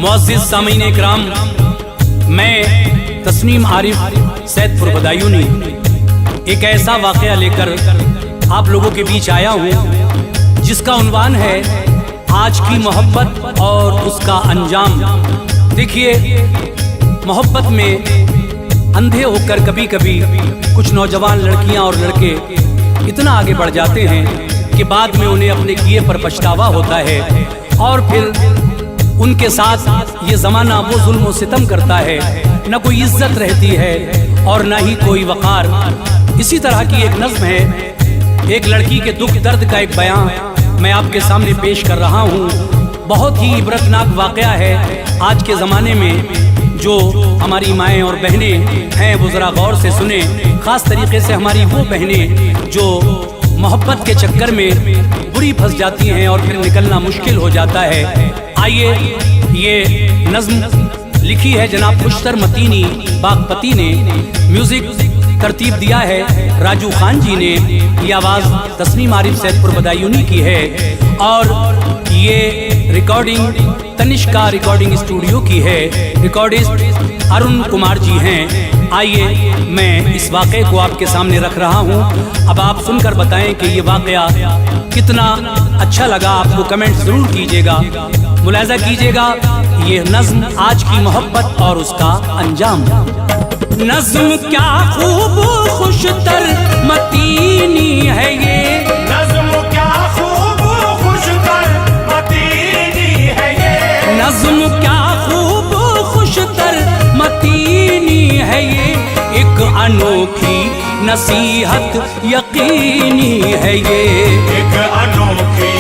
मुअज़्ज़िज़ सामीन इकराम, मैं तस्नीम आरिफ सैदपुर बदायूनी एक ऐसा वाक़या लेकर आप लोगों के बीच आया हूँ जिसका उन्वान है आज की मोहब्बत और उसका अंजाम। देखिए, मोहब्बत में अंधे होकर कभी कभी कुछ नौजवान लड़कियां और लड़के इतना आगे बढ़ जाते हैं कि बाद में उन्हें अपने किए पर पछतावा होता है और फिर उनके साथ ये ज़माना वो जुल्म और सितम करता है, न कोई इज्जत रहती है और न ही कोई वक़ार। इसी तरह की एक नज़्म है, एक लड़की के दुख दर्द का एक बयान मैं आपके सामने पेश कर रहा हूँ। बहुत ही इबरतनाक वाक़या है आज के ज़माने में। जो हमारी माएँ और बहनें हैं वो ज़रा गौर से सुने, ख़ास तरीके से हमारी वो बहनें जो मोहब्बत के चक्कर में बुरी फंस जाती हैं और फिर निकलना मुश्किल हो जाता है। आइए, ये नज़्म लिखी है जनाब खुशतर मतीनी बागपती ने, म्यूज़िक तरतीब दिया है राजू खान जी ने, ये आवाज़ तस्नीम आरिफ सैदपुर बदायूनी की है और ये रिकॉर्डिंग तनिष्का रिकॉर्डिंग स्टूडियो की है। रिकॉर्डिस्ट अरुण कुमार जी हैं। आइए, मैं इस वाक़े को आपके सामने रख रहा हूँ। अब आप सुनकर बताएं कि ये वाक़या कितना अच्छा लगा। आपको कमेंट ज़रूर कीजिएगा, मुलाहिज़ा कीजिएगा। ये नज़्म आज की मोहब्बत और उसका अंजाम। नज़्म क्या खूब खुशतर मतीनी है ये, नज़्म क्या खूब खुशतर मतीनी है ये, नज़्म क्या खूब खुशतर मतीनी है ये, एक अनोखी नसीहत यकीनी है ये, एक अनोखी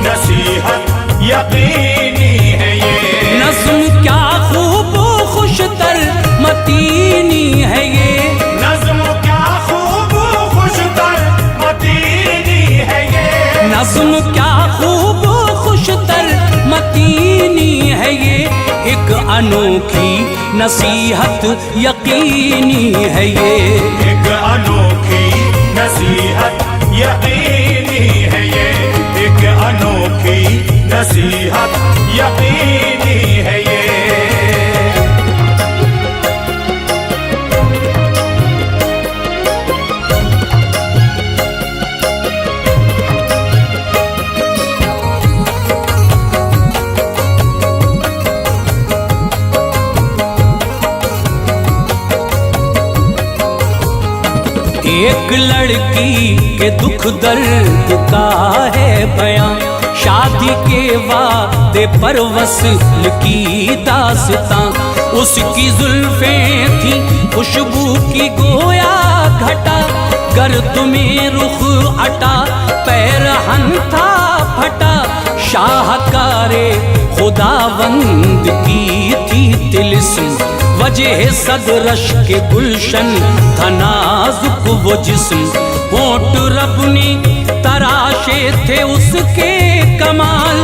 नसीहत यकीनी है ये। नज़्म क्या खूब खुशतर मतीनी है ये, नज़्म क्या खूब खुशतर मतीनी है ये, नज़्म क्या खूब खुशतर मतीनी है ये, एक अनोखी नसीहत यकीनी है ये, एक अनोखी नसीहत यकीनी है ये, एक अनोखी नसीहत यकीनी है ये। एक लड़की के दुख दर्द का है बयां, शादी के वादे पर वस्ल की दास्तां। उसकी जुल्फें थी खुशबू की गोया घटा, गर्द में रुख अटा पैरहन था फटा। शाहकारे खुदावंद की थी तिलिस्म, वजह सदरश के गुलशन था नाजुक वो जिस्म। होंठ रब ने तराशे थे उसके कमाल,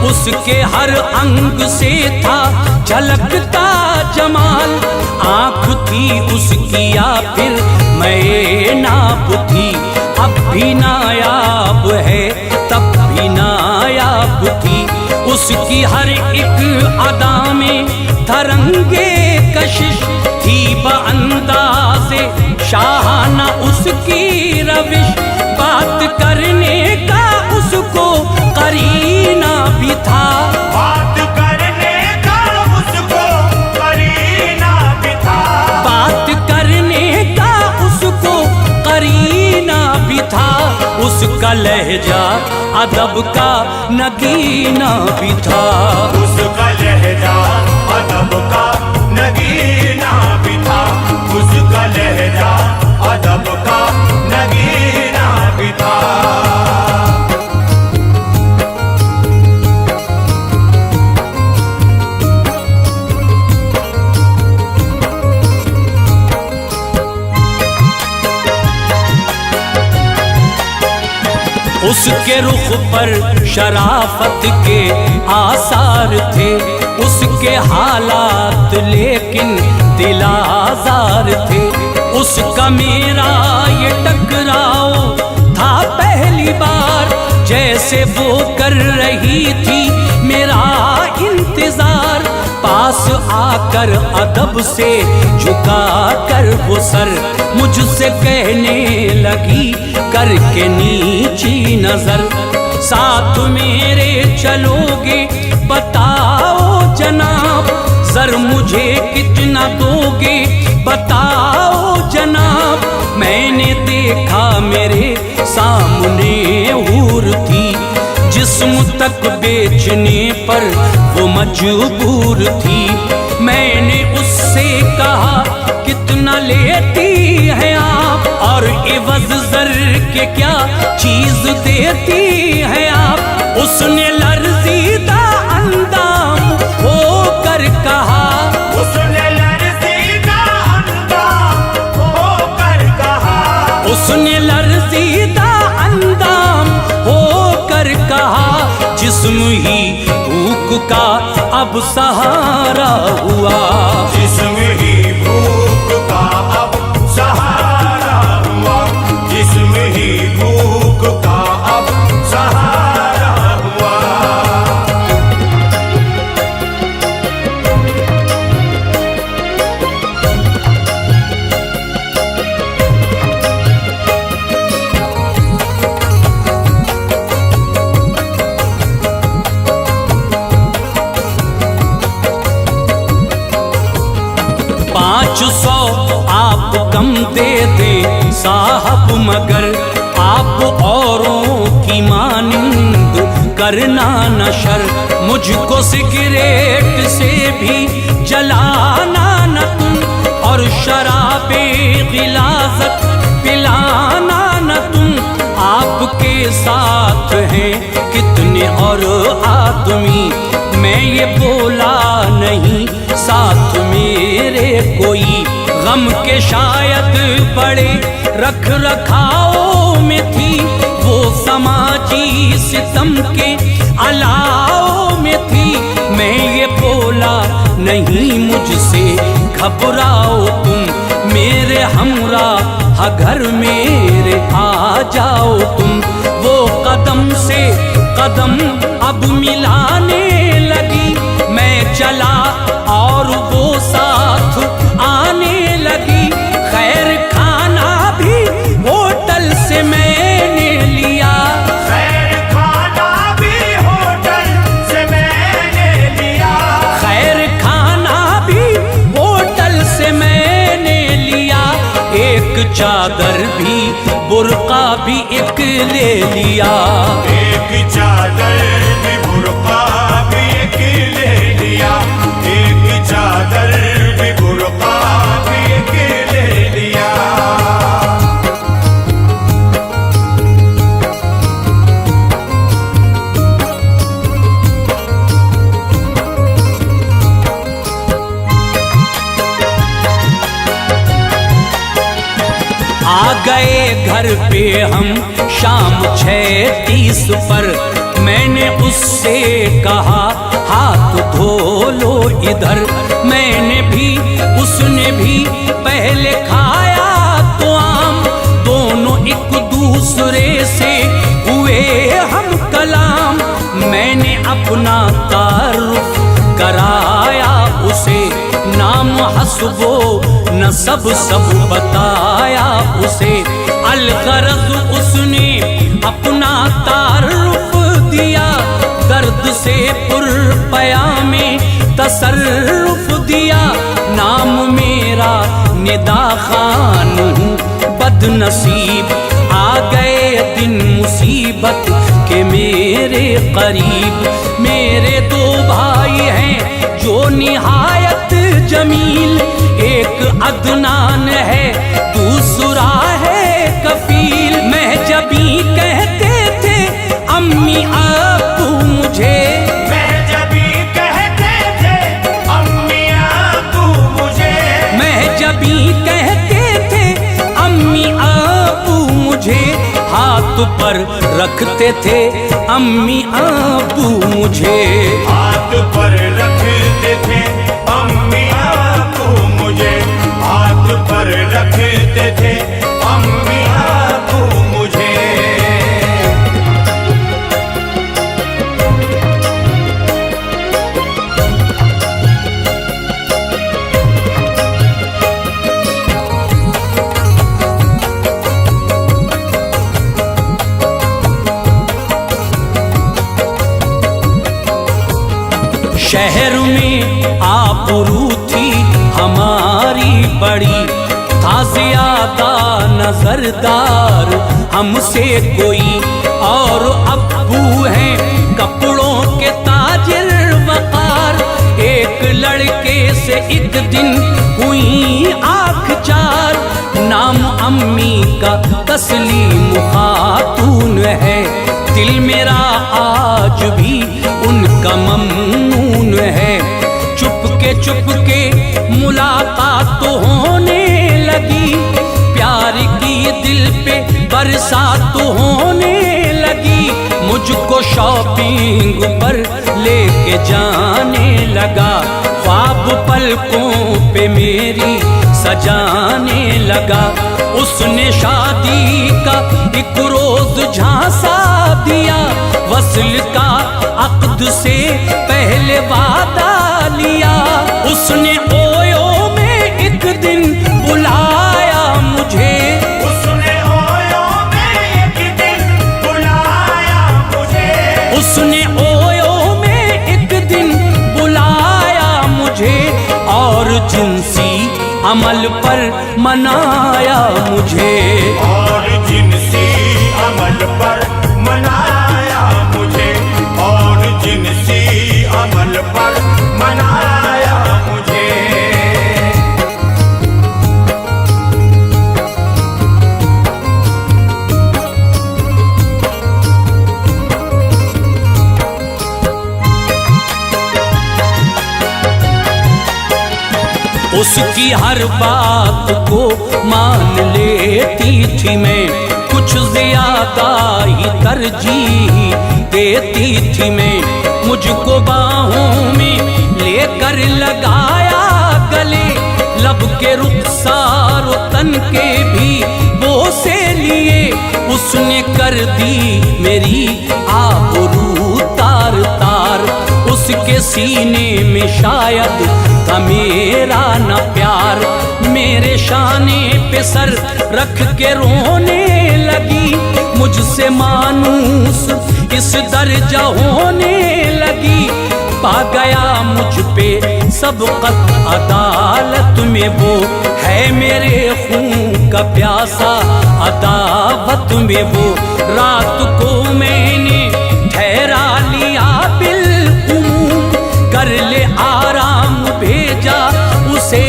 उसके हर अंग से था झलकता जमाल। आँख थी उसकी या फिर मैं नाब थी, अब भी नायाब है तब भी नायाब थी। उसकी हर एक अदा में धरंगे कशिश थी, बअंदाज़े शाहाना उसकी रविश। बात करने का उसको करीना भी था, बात करने का उसको करीना भी था, बात करने का उसको करीना भी था। उसका लहजा अदब का नगीना भी था, उसका लहजा अदब का नगीना भी था, उसका लहजा अदब का नगीना भी था। उसके रुख पर शराफत के आसार थे, उसके हालात लेकिन दिल आज़ार थे। उसका मेरा ये टकराव था पहली बार, जैसे वो कर रही थी मेरा इंतजार। पास आकर अदब से झुका कर वो सर मुझसे कहने लगी करके नीची नजर, साथ मेरे चलोगे बताओ जनाब, सर मुझे कितना दोगे बताओ जनाब। मैंने देखा मेरे सामने हूर थी, जिस्म तक बेचने पर वो मजबूर थी। मैंने उससे कहा कितना लेती है आप, और एवज़ ज़र के क्या चीज देती है आप। उसने लर्ज़ीदा अंदाम होकर कहा, उसने लर्ज़ीदा अंदाम होकर कहा, उसने लर्ज़ीदा अंदाम होकर कहा, जिस्म ही भूख का अब सहारा हुआ, जिस्म ही भूख का अब सहारा हुआ, जिस्म ही भूख का अब सहारा हुआ। आप कम दे दे साहब, मगर आप औरों की मानिंद करना नशर। मुझको सिगरेट से भी जलाना न तुम, और शराबे गिलाज़त पिलाना न तुम। आपके साथ हैं कितने और आदमी, मैं ये बोला नहीं साथ मेरे कोई। गम के शायद बड़े रख रखाओ में थी, वो समाजी सितम के अलाओ में थी। मैं ये बोला नहीं मुझसे घबराओ तुम, मेरे हमरा घर मेरे आ जाओ तुम। वो कदम से कदम अब मिलाने लगी, मैं चला और वो साथ आने लगी। खैर खाना भी होटल से मैंने लिया, खैर खाना भी होटल से मैंने लिया, खैर खाना भी होटल से मैंने लिया। एक चादर भी बुर्का भी एक ले लिया, एक चादर भी बुर्का भी एक ले लिया, एक चादर भी बुर्का भी एक ले लिया। आ गए घर पे हम शाम 6:30 पर। मैंने उससे कहा हाथ धो लो इधर, मैंने भी उसने भी पहले खाया तो आम। दोनों एक दूसरे से हुए हम कलाम, मैंने अपना तारुफ कराया उसे, नाम हस्बो नसब सब बताया उसे। अलगरज उसने अपना तारुफ दिया, दर्द से पुरपया में तसर्रुफ दिया। नाम मेरा निदा खान हूँ बदनसीब, आ गए दिन मुसीबत के मेरे करीब। मेरे दो भाई हैं जो निहायत जमील, एक अदनान है दूसरा है कफील। महजबी कहते थे अम्मी अब्बू मुझे, महजबी कहते थे अम्मी अब्बू मुझे, महजबी कहते थे अम्मी अब्बू मुझे। हाथ पर रखते थे अम्मी अब्बू मुझे, हाथ पर रखते थे अम्मी अब्बू मुझे, हाथ पर रखते थे अम्मी अब्बू मुझे। शहर में आबरू थी हमारी बड़ी, था ज्यादा नजरदार हमसे कोई, और अब्बू हैं कपड़ों के ताजिर वकार। एक लड़के से एक दिन हुई आँख चार, नाम अम्मी का तस्लीम खातून है, दिल मेरा आज भी उनका ममनून है। चुपके मुलाकात तो होने लगी, प्यार की दिल पे बरसात तो होने लगी, मुझको शॉपिंग पर लेके जाने लगा, ख्वाब पलकों पे मेरी सजाने लगा। उसने शादी का एक रोज झांसा दिया, वस्ल का अक्द से पहले वादा लिया। उसने ओयो में एक दिन बुलाया मुझे, उसने ओयो में एक दिन बुलाया मुझे, उसने ओयो में एक दिन बुलाया मुझे, और जिनसी अमल पर मनाया मुझे, और जिनसी अमल पर मनाया मुझे, और जिनसी अमल पर मनाया मुझे। उसकी हर बात को मान लेती थी मैं, कुछ ज्यादा ही तरजीह देती थी मैं। मुझको बाहों में लेकर लगाया गले, लब के रुखसार तन के भी बोसे लिए। उसने कर दी मेरी आबरू तार तार, उसके सीने में शायद था मेरा न प्यार। मेरे शाने पे सर रख के रोने लगी, मुझसे मानूस इस दर्जा होने लगी। पा गया मुझ पे सबकत अदालत में, वो है मेरे खून का प्यासा अदावत में। वो रात को मैंने ठहरा लिया बिलकुम, कर ले आराम भेजा उसे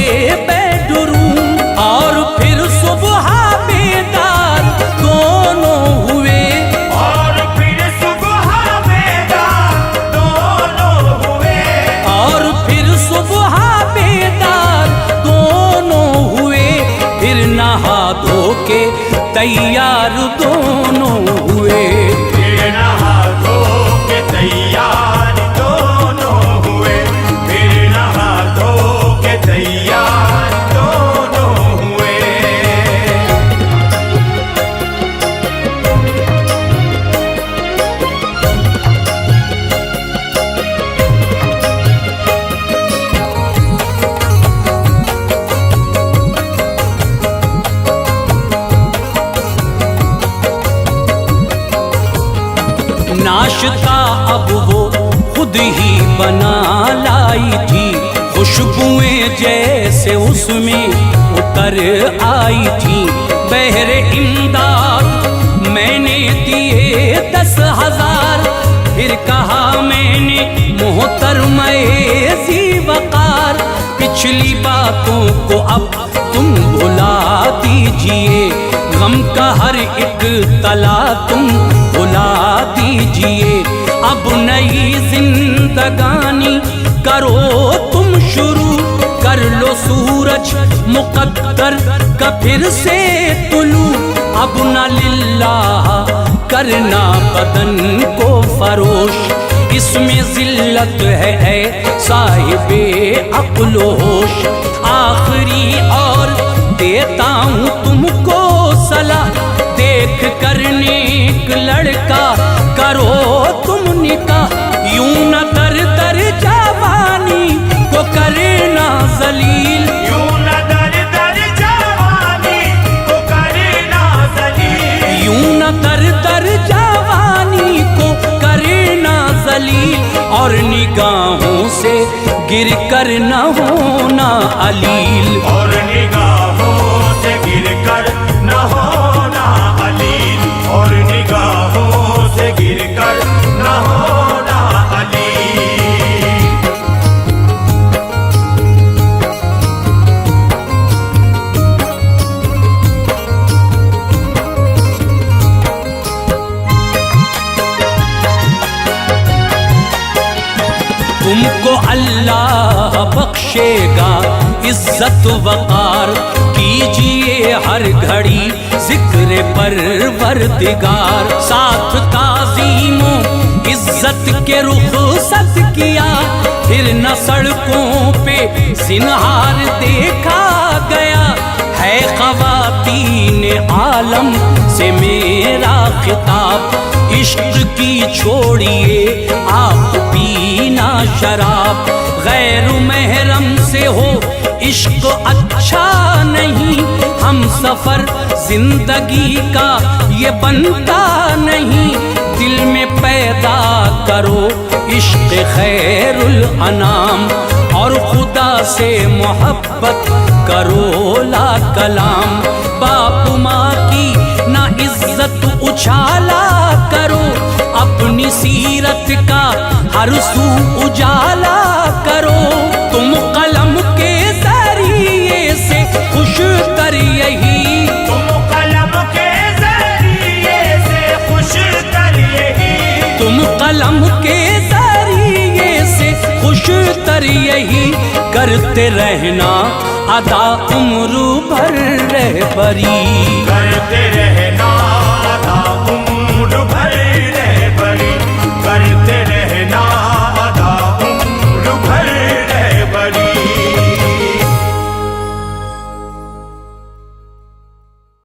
बेडरूम, और फिर सुबह बेदार दोनों हुए, और फिर सुबह बेदार दोनों हुए, और फिर सुबह बेदार दोनों हुए। फिर नहा धो के तैयार दोनों हुए, फिर नहा धो के तैयार दोनों हुए, फिर नहा धो के तैयार दोनों हुए। नाश्ता अब वो खुद ही बना लाई थी, खुशबुएं जैसे उसमें उतर आई थी। बहरे इमदाद मैंने दिए 10,000, फिर कहा मैंने मोहतरमा ज़ी वक़ार, पिछली बातों को अब तुम भुला दीजिए, गम का हर एक तला तुम भुला दीजिए। अब नई जिंदगानी करो तुम शुरू, कर लो सूरज मुकद्दर का फिर से तुलू। अब न लिल्लाह करना बदन को फरोश, इसमें जिल्लत है साहिबे अक्ल होश। आखिरी और देता हूँ तुमको सलाह, देख कर नेक लड़का करो तुम निकाह। यूं न दर दर जवानी को करना जलील, यूं न दर दर जवानी को करना जलील, यूं न दर दर जवानी को करना जलील। और निगाहों से गिर कर न होना अलील, और निगाहों से गिर कर न होना अलील, और निगाहों से गिर कर न होना अलील। तुमको अल्लाह बख्शेगा इज्जत वक़ार, कीजिए हर घड़ी जिक्र परवरदिगार। साथ ताज़ीमो इज्जत के रुख़सत किया, फिर न सड़कों पे ज़िन्हार देखा गया। है ख़वातीन आलम से मेरा खिताब, इश्क की छोड़िए आप पीना शराब। गैर महरम से हो इश्क अच्छा नहीं, हम सफर जिंदगी का ये बनता नहीं। दिल में पैदा करो इश्क खैरुल अनाम, और खुदा से मोहब्बत करो ला कलाम। बाप माँ की ना इज्जत उछाला करो, अपनी सीरत का हर सू उजाला करो। तुम कलम के जरिए से खुश कर यही, तुम कलम के जरिए से खुश कर यही, तुम कलम के जरिए से खुश कर यही। करते रहना अदा उम्र भर रहबरी, करते रहना